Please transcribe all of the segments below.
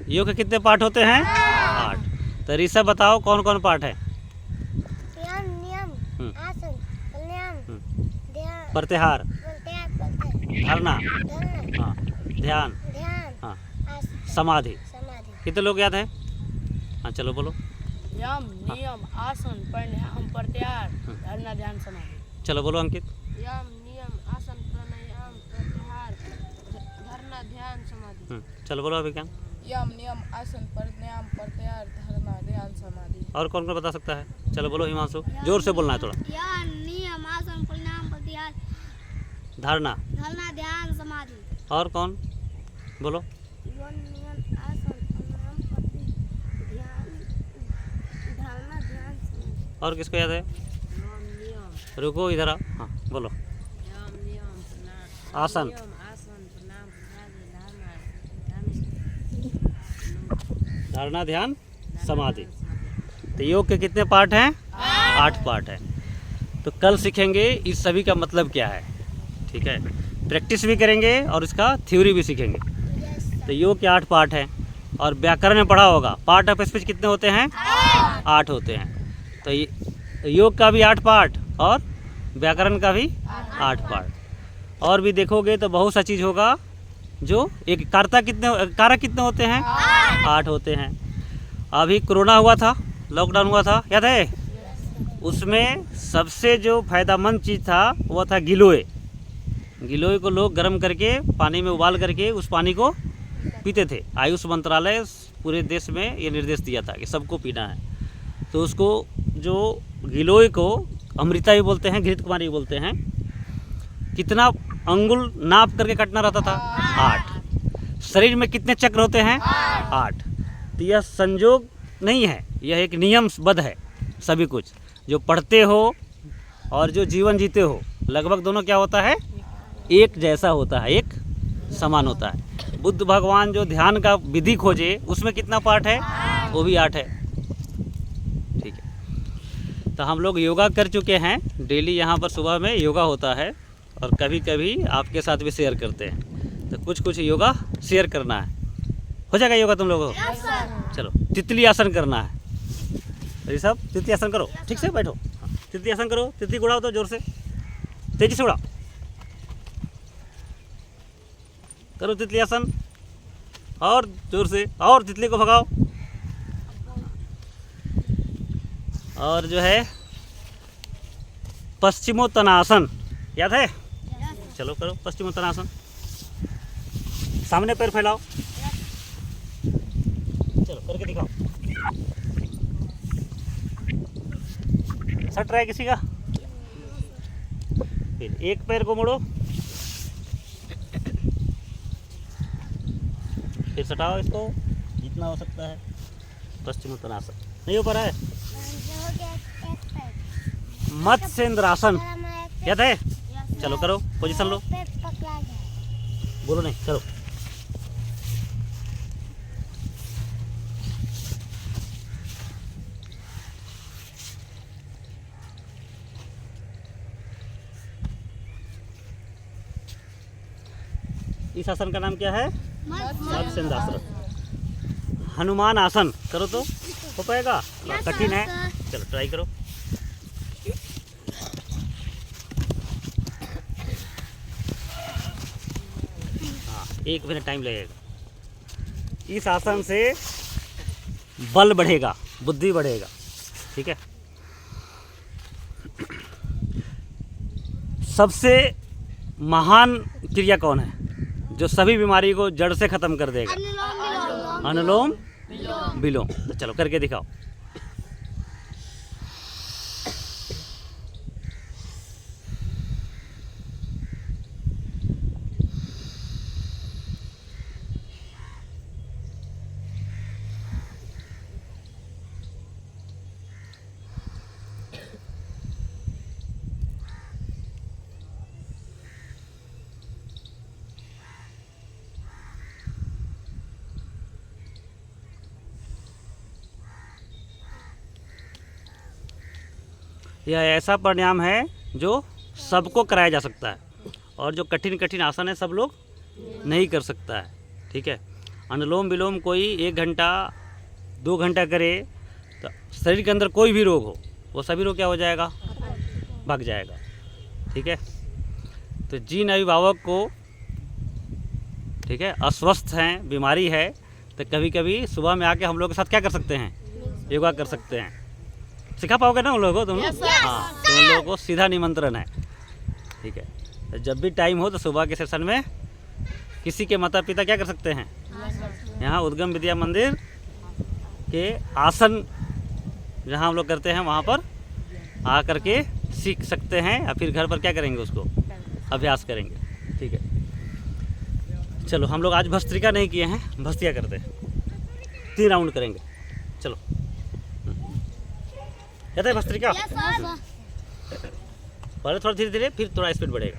योग के कितने पार्ट होते हैं? 8। तो ऋषभ बताओ कौन कौन पार्ट है? यम, नियम, आसन, प्राणायाम, ध्यान, प्रत्याहार, धरना, धरना, हाँ, ध्यान, ध्यान, हाँ, आसन, समाधि। समाधि। कितने लोग याद है? हाँ चलो बोलो। यम, नियम, आसन, प्राणायाम, प्रत्याहार, धरना, ध्यान, समाधि। चलो बोलो अंकित। यम, नियम, आसन, प्राणायाम, प्रत्याहार, धरना, ध्यान, समाधि। चलो बोलो अभिज्ञान। यम, नियम, आसन, प्राणायाम, प्रत्याहार, धरना, ध्यान, समाधि। और कौन कौन बता सकता है? चलो बोलो हिमांशु, जोर से बोलना है थोड़ा। यम, नियम, आसन, प्राणायाम, प्रत्याहार, धारणा। धरना, ध्यान, समाधि। और कौन बोलो? यम, नियम, आसन, प्राणायाम, ध्यान, धरना, ध्यान, समाधि। और किसको याद है? यम, नियम, रुको इधर आओ। हाँ बोलो। यम, नियम, आसन, आसन, प्राणायाम, धारणा, ध्यान, समाधि। तो योग के कितने पार्ट हैं? 8 पार्ट हैं। तो कल सीखेंगे इस सभी का मतलब क्या है, ठीक है। प्रैक्टिस भी करेंगे और इसका थ्योरी भी सीखेंगे। तो योग के 8 पार्ट हैं। और व्याकरण में पढ़ा होगा पार्ट ऑफ स्पीच कितने होते हैं? 8 होते हैं। तो योग का भी 8 पार्ट और व्याकरण का भी 8 पार्ट। और भी देखोगे तो बहुत सा चीज़ होगा। जो एक कारक कितने होते हैं? 8 होते हैं। अभी कोरोना हुआ था, लॉकडाउन हुआ था, याद है? उसमें सबसे जो फायदेमंद चीज़ था वो था गिलोय। गिलोय को लोग गर्म करके पानी में उबाल करके उस पानी को पीते थे। आयुष मंत्रालय पूरे देश में ये निर्देश दिया था कि सबको पीना है। तो उसको जो गिलोय को अमृता भी बोलते हैं, घृत कुमारी भी बोलते हैं। कितना अंगुल नाप करके कटना रहता था? 8। शरीर में कितने चक्र होते हैं? 8। तो यह संयोग नहीं है, यह एक नियमबद्ध है। सभी कुछ जो पढ़ते हो और जो जीवन जीते हो लगभग दोनों क्या होता है? एक जैसा होता है, एक समान होता है। बुद्ध भगवान जो ध्यान का विधि खोजे उसमें कितना पार्ट है? वो भी 8 है, ठीक है। तो हम लोग योगा कर चुके हैं। डेली यहाँ पर सुबह में योगा होता है और कभी कभी आपके साथ भी शेयर करते हैं। तो कुछ कुछ योगा शेयर करना है। हो जाएगा योगा तुम लोगों को? चलो तितली आसन करना है। ये सब तितली आसन करो, ठीक से बैठो। तितली आसन करो, तितली को उड़ाओ तो जोर से, तेजी से उड़ाओ। करो तितली आसन और जोर से, और तितली को भगाओ। और जो है पश्चिमोत्तानासन, याद है? चलो करो पश्चिमोत्तानासन। सामने पैर फैलाओ, चलो करके दिखाओ। सट रहा है किसी का? फिर एक पैर को मोड़ो, फिर सटाओ इसको जितना हो सकता है। पश्चिमोत्तानासन नहीं हो पा रहा है? मत्स्येंद्रासन, याद है? चलो करो, पोजीशन लो, बोलो नहीं, करो। इस आसन का नाम क्या है? मत्स्येंद्रासन। हनुमान आसन करो तो हो पाएगा? कठिन है, चलो ट्राई करो। हाँ 1 मिनट टाइम लगेगा। इस आसन से बल बढ़ेगा, बुद्धि बढ़ेगा, ठीक है। सबसे महान क्रिया कौन है जो सभी बीमारी को जड़ से खत्म कर देगा? अनुलोम विलोम। तो चलो करके दिखाओ। यह ऐसा प्राणायाम है जो सबको कराया जा सकता है और जो कठिन कठिन आसन है सब लोग नहीं कर सकता है, ठीक है। अनुलोम विलोम कोई 1 घंटा 2 घंटा करे तो शरीर के अंदर कोई भी रोग हो वो सभी रोग क्या हो जाएगा, भाग जाएगा। ठीक है, तो जिन अभिभावक को ठीक है अस्वस्थ हैं, बीमारी है, तो कभी कभी सुबह में आके हम लोग के साथ क्या कर सकते हैं, योगा कर सकते हैं। सिखा पाओगे ना उन लोगों को तुम लोग? हाँ, तो उन लोगों को सीधा निमंत्रण है। ठीक है, तो जब भी टाइम हो तो सुबह के सेशन में किसी के माता पिता क्या कर सकते हैं, यहाँ उद्गम विद्या मंदिर के आसन जहाँ हम लोग करते हैं वहाँ पर आ करके सीख सकते हैं, या फिर घर पर क्या करेंगे, उसको अभ्यास करेंगे। ठीक है, चलो हम लोग आज भस्त्रिका नहीं किए हैं, भस्त्रिका करते हैं, 3 राउंड करेंगे। चलो, कहते हैं भस्त्रिका, पहले थोड़ा धीरे धीरे, फिर थोड़ा स्पीड बढ़ेगा।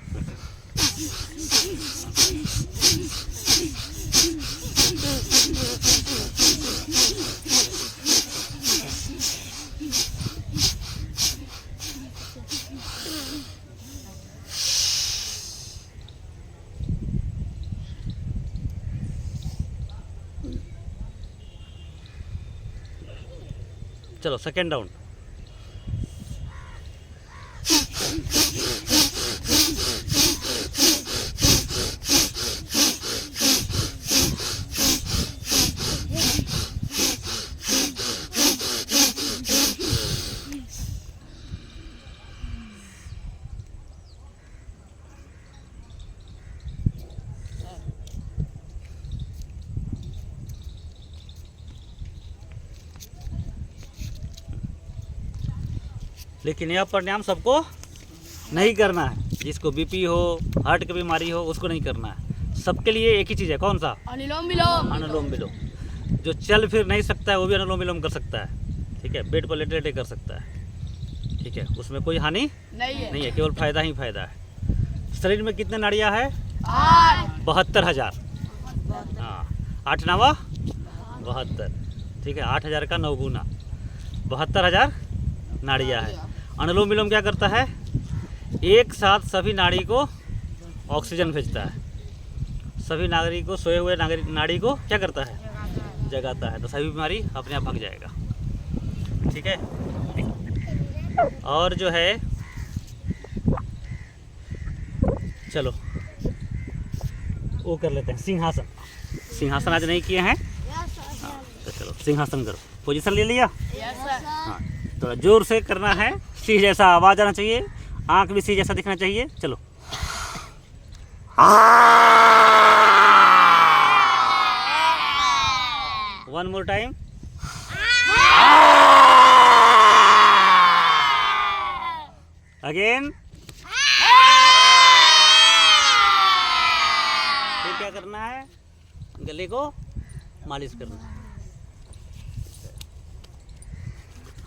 चलो सेकेंड राउंड। लेकिन यह प्राणायाम सबको नहीं करना है, जिसको बीपी हो, हार्ट की बीमारी हो, उसको नहीं करना है। सबके लिए एक ही चीज़ है, कौन सा? अनुलोम विलोम। अनुलोम विलोम। जो चल फिर नहीं सकता है वो भी अनुलोम विलोम कर सकता है। ठीक है, बेड पर लेटे लेटे कर सकता है। ठीक है, उसमें कोई हानि नहीं है, केवल फायदा ही फायदा है। शरीर में कितने नाड़ियाँ है? 72,000। हाँ, 8 9 72। ठीक है, 8,000 का 9 गुना 72,000 नाड़ियाँ है। अनुलोम विलोम क्या करता है, एक साथ सभी नाड़ी को ऑक्सीजन भेजता है, सभी नाड़ी को, सोए हुए नाड़ी को क्या करता है, जगाता है, तो सभी बीमारी अपने आप भाग जाएगा। ठीक है, और जो है चलो वो कर लेते हैं सिंहासन। सिंहासन आज नहीं किए हैं, हाँ, तो चलो सिंहासन करो। पोजीशन ले लिया? हाँ, थोड़ा जोर से करना है, सी जैसा आवाज़ आना चाहिए, आंख भी सी जैसा दिखना चाहिए। चलो, वन मोर टाइम। अगेन। फिर क्या करना है, गले को मालिश करना है।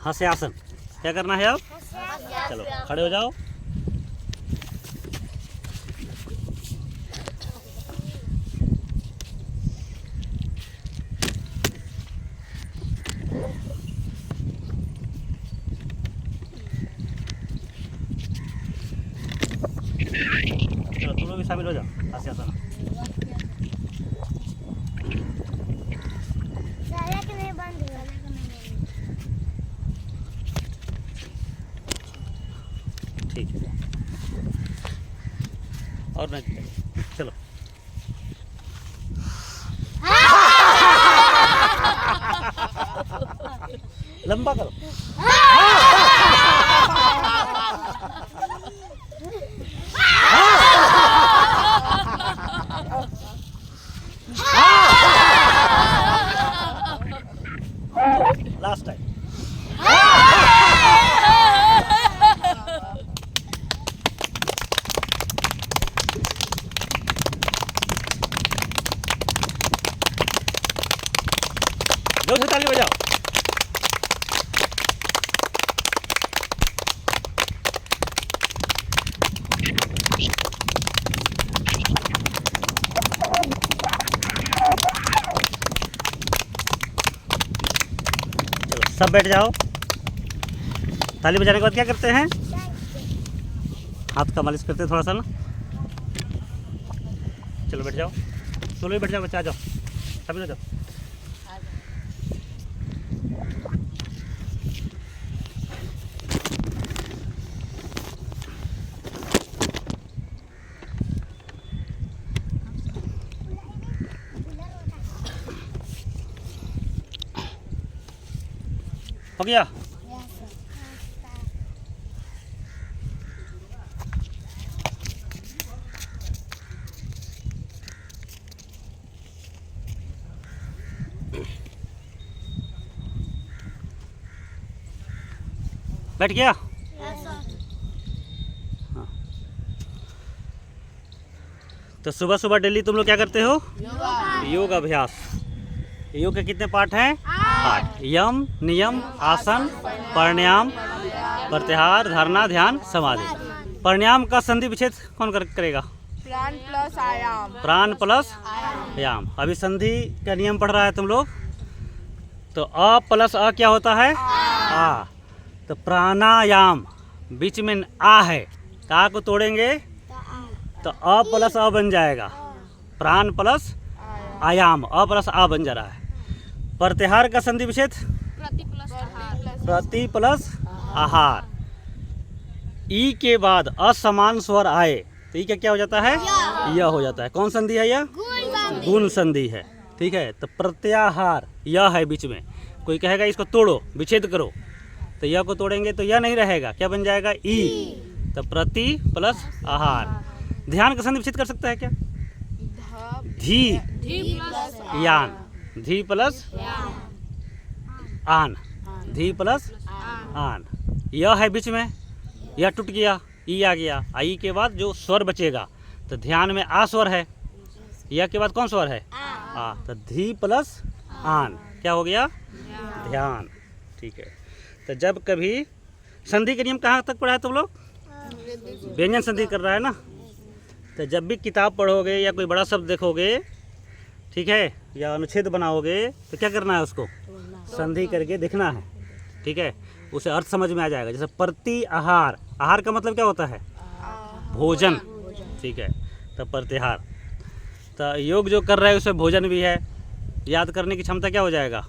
हास्यासन क्या करना है अब? चलो खड़े हो जाओ। चलो तुम लोग भी शामिल हो जाओ हास्यासन। ठीक है, और नहीं, चलो लंबा करो। Last time. जोर से ताली बजाओ। चलो सब बैठ जाओ। ताली बजाने के बाद क्या करते हैं, हाथ का मालिश करते हैं थोड़ा सा ना। चलो बैठ जाओ, सोलो बैठ जाओ बच्चा, आ जाओ। कभी ना हो गया। बैठ गया। Yes sir. तो सुबह सुबह डेली तुम लोग क्या करते हो? योग अभ्यास। योग के कितने पार्ट हैं? 8। यम, नियम, आसन, प्राणायाम, प्रत्याहार, धारणा, ध्यान, समाधि। प्राणायाम का संधि विच्छेद कौन करेगा? प्राण प्लस आयाम। प्राण प्लस आयाम। अभी संधि का नियम पढ़ रहा है तुम लोग। तो अ प्लस अ क्या होता है? आ। तो प्राणायाम बीच में आ है, का को तोड़ेंगे तो अ प्लस अ बन जाएगा। प्राण प्लस आयाम, अ प्लस आ बन जा रहा है। प्रत्याहार का संधि विच्छेद प्रति प्लस आहार। ई के बाद असमान स्वर आए तो ई का क्या हो जाता है? यह हो जाता है। कौन संधि है यह? गुण संधि है। ठीक है। तो प्रत्याहार यह है बीच में। कोई कहेगा इसको तोड़ो, विच्छेद करो, तो यह को तोड़ेंगे तो यह नहीं रहेगा, क्या बन जाएगा? ई। तो प्रति प्लस आहार। ध्यान का संधि विच्छेद कर सकता है क्या? धी यान, धी प्लस आन, धी प्लस आन। यह है बीच में, यह टूट गया, ई आ गया। आई के बाद जो स्वर बचेगा तो ध्यान में आ स्वर है, यह के बाद कौन स्वर है? आ। तो धी प्लस आन क्या हो गया? ध्यान। ठीक है। तो जब कभी संधि के नियम कहाँ तक पढ़ा है तुम लोग? व्यंजन संधि कर रहा है ना। तो जब भी किताब पढ़ोगे या कोई बड़ा शब्द देखोगे, ठीक है, या अनुच्छेद बनाओगे तो क्या करना है? उसको संधि करके देखना है। ठीक है। उसे अर्थ समझ में आ जाएगा। जैसे प्रति आहार, आहार का मतलब क्या होता है? भोजन। ठीक है। तो प्रत्याहार। तो योग जो कर रहा है उसमें भोजन भी है, याद करने की क्षमता क्या हो जाएगा?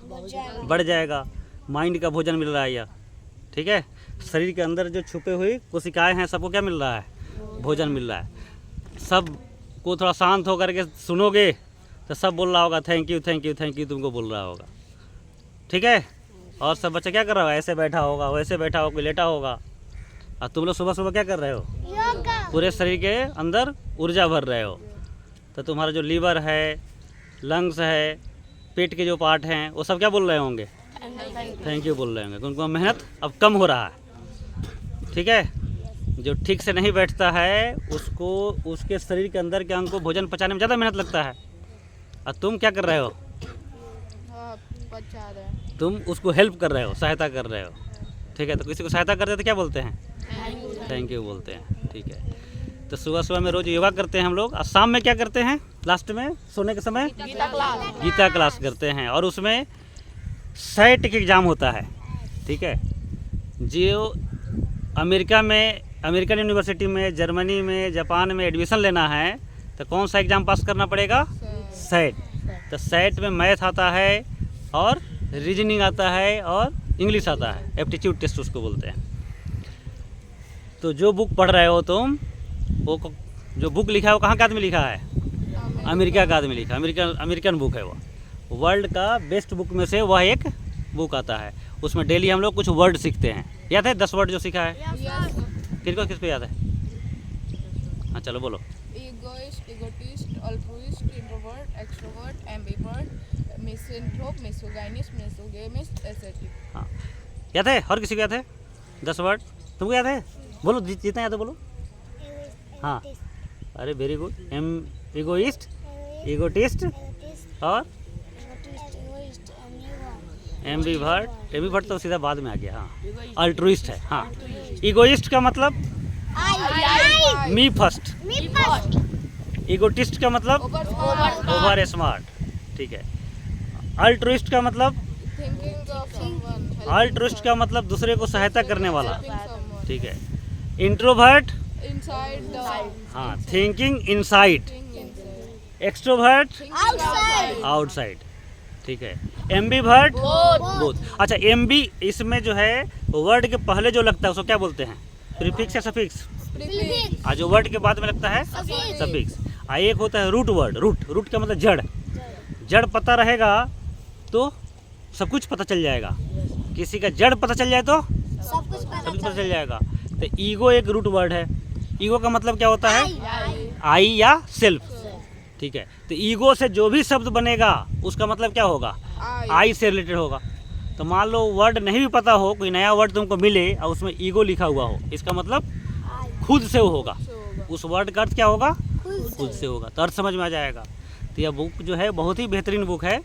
बढ़ जाएगा। माइंड का भोजन मिल रहा है यह। ठीक है। शरीर के अंदर जो छुपे हुई कोशिकाएं हैं सबको क्या मिल रहा है? भोजन मिल रहा है। सब को थोड़ा शांत होकर के सुनोगे तो सब बोल रहा होगा thank you thank you thank you, तुमको बोल रहा होगा। ठीक है। और सब बच्चा क्या कर रहा होगा? ऐसे बैठा होगा, वैसे बैठा होगा, कोई लेटा होगा। और तुम लोग सुबह सुबह क्या कर रहे हो? पूरे शरीर के अंदर ऊर्जा भर रहे हो। तो तुम्हारा जो लीवर है, लंग्स है, पेट के जो पार्ट हैं वो सब क्या बोल रहे होंगे? थैंक यू बोल रहे होंगे। उनको मेहनत अब कम हो रहा है। ठीक है। जो ठीक से नहीं बैठता है उसको, उसके शरीर के अंदर के अंग को भोजन पचाने में ज़्यादा मेहनत लगता है। और तुम क्या कर रहे हो? तुम उसको हेल्प कर रहे हो, सहायता कर रहे हो। ठीक है। तो किसी को सहायता करते हैं तो क्या बोलते हैं? थैंक यू बोलते हैं। ठीक है। तो सुबह सुबह में रोज़ योगा करते हैं हम लोग। और शाम में क्या करते हैं? लास्ट में सोने के समय गीता क्लास करते हैं। और उसमें सेट के एग्ज़ाम होता है। ठीक है। जो अमेरिका में, अमेरिकन यूनिवर्सिटी में, जर्मनी में, जापान में एडमिशन लेना है तो कौन सा एग्ज़ाम पास करना पड़ेगा? सेट। तो सेट में मैथ आता है और रीजनिंग आता है और इंग्लिश आता है, एप्टीट्यूड टेस्ट उसको बोलते हैं। तो जो बुक पढ़ रहे हो तुम, वो जो बुक लिखा है वो कहाँ का आदमी लिखा है? अमेरिका का आदमी लिखा है। अमेरिकन बुक है वो। वर्ल्ड का बेस्ट बुक में से वह एक बुक आता है। उसमें डेली हम लोग कुछ वर्ड सीखते हैं। याद है 10 वर्ड जो सीखा है? किसको किस पे याद है? हाँ चलो बोलो। Egoist, egotist, altruist, introvert, extrovert, ambivert, misanthrope, misogynist, misogynist, ascetic। हाँ याद है? और किसी को याद है? 10 वर्ड तुमको याद है? बोलो जितना याद है बोलो। हाँ अरे वेरी गुड। इगोइस्ट, इगोटिस्ट और एम्बिवर्ट। एम्बिवर्ट तो सीधा बाद में आ गया। हाँ अल्ट्रुइस्ट है। हाँ इगोइस्ट का मतलब मी फर्स्ट। इगोटिस्ट का मतलब ओवर स्मार्ट। ठीक है। अल्ट्रुइस्ट का मतलब, अल्ट्रुइस्ट का मतलब दूसरे को सहायता करने वाला। ठीक है। इंट्रोवर्ट, हाँ थिंकिंग इनसाइड। Extrovert, outside. ठीक है। Ambivert both both. अच्छा, एम्बी इसमें जो है वर्ड के पहले जो लगता है उसको क्या बोलते हैं? प्रीफिक्स या सफिक्स? प्रीफिक्स जो वर्ड के बाद में लगता है सफिक्स सफिक्स। एक होता है रूट वर्ड। रूट का मतलब जड़। जड़ पता रहेगा तो सब कुछ पता चल जाएगा। किसी का जड़ पता चल जाए तो सब कुछ सब कुछ पता चल जाएगा। तो ईगो एक रूट वर्ड है। ईगो का मतलब क्या होता है? आई या सेल्फ। ठीक है। तो ईगो से जो भी शब्द बनेगा उसका मतलब क्या होगा? आई से रिलेटेड होगा। तो मान लो वर्ड नहीं भी पता हो, कोई नया वर्ड तुमको मिले और उसमें ईगो लिखा हुआ हो, इसका मतलब खुद से वो होगा। उस वर्ड का अर्थ क्या होगा? खुद से होगा। तो अर्थ समझ में आ जाएगा। तो यह बुक जो है बहुत ही बेहतरीन बुक है।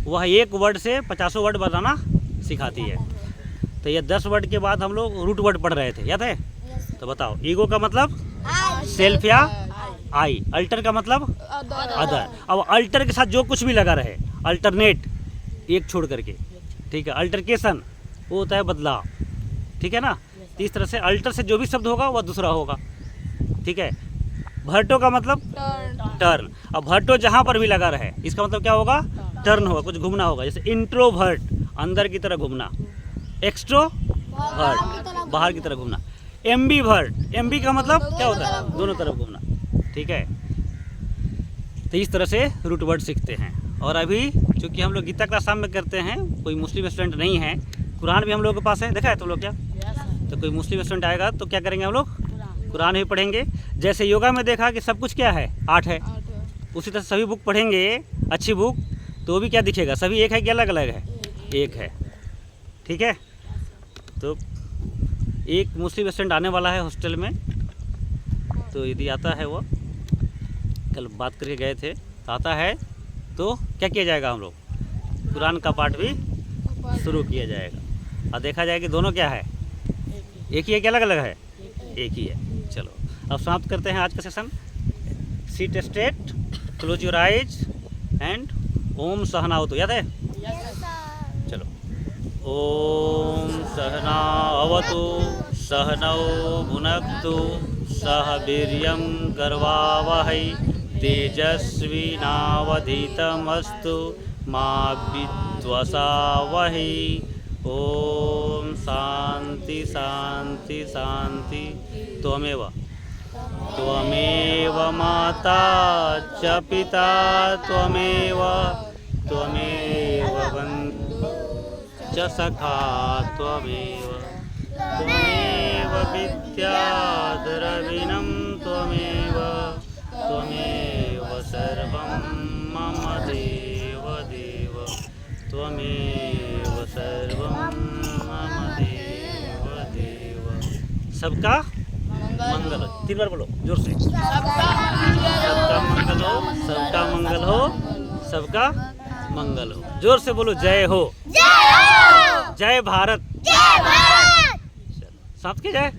वह एक वर्ड से 50 वर्ड बनाना सिखाती है। तो ये 10 वर्ड के बाद हम लोग रूट वर्ड पढ़ रहे थे, याद है? तो बताओ, ईगो का मतलब सेल्फ या आई। अल्टर का मतलब अदर। अब अल्टर के साथ जो कुछ भी लगा रहे, अल्टरनेट एक छोड़ करके, ठीक है। अल्टरकेशन वो होता है बदलाव, ठीक है ना। तो इस तरह से अल्टर से जो भी शब्द होगा वह दूसरा होगा, ठीक है। भर्टो का मतलब टर्न। अब भर्टो जहाँ पर भी लगा रहे इसका मतलब क्या होगा? टर्न होगा, कुछ घूमना होगा। जैसे इंट्रोवर्ट अंदर की तरह घूमना, एक्सट्रोवर्ट बाहर की तरफ घूमना। एम्बीवर्ट, एम्बी का मतलब क्या होता है? दोनों तरफ घूमना, ठीक है। तो इस तरह से रूट वर्ड सीखते हैं। और अभी चूंकि हम लोग गीता क्लास शाम में करते हैं, कोई मुस्लिम स्टूडेंट नहीं है, कुरान भी हम लोगों के पास है, देखा है तुम लोग क्या? तो कोई मुस्लिम स्टूडेंट आएगा तो क्या करेंगे हम लोग? कुरान भी पढ़ेंगे। जैसे योगा में देखा कि सब कुछ क्या है? 8 है। उसी तरह सभी बुक पढ़ेंगे, अच्छी बुक, तो वो भी क्या दिखेगा? सभी एक है कि अलग अलग है? एक है, ठीक है। तो एक मुस्लिम स्टूडेंट आने वाला है हॉस्टल में, तो यदि आता है, वो कल बात करके गए थे, तो आता है तो क्या किया जाएगा? हम लोग कुरान का पाठ भी शुरू किया जाएगा। और देखा जाएगा कि दोनों क्या है? एक ही है कि अलग अलग है? एक ही है। चलो अब समाप्त करते हैं आज का session. Sit straight, close your eyes and ओम सहनावतु, याद है? चलो, ओम सहनावतु सहनौ भुनक्तु सह वीर्यं करवावहै तेजस्विनावधीतमस्तु मा विद्विषावहै। ओम शांति शांति शांति। त्वमेव त्वमेव माता च पिता त्वमेव त्वमेव बन्धुः च सखा त्वमेव त्वमेव विद्याधरविनं त्वमेव त्वमेव सर्वं मम देव देव त्वमेव सर्वं मम देव देव। सबका मंगल हो। 3 बार बोलो जोर से। सबका मंगल हो, सबका मंगल हो, सबका मंगल हो। जोर से बोलो, जय हो, जय भारत। साथ के जय।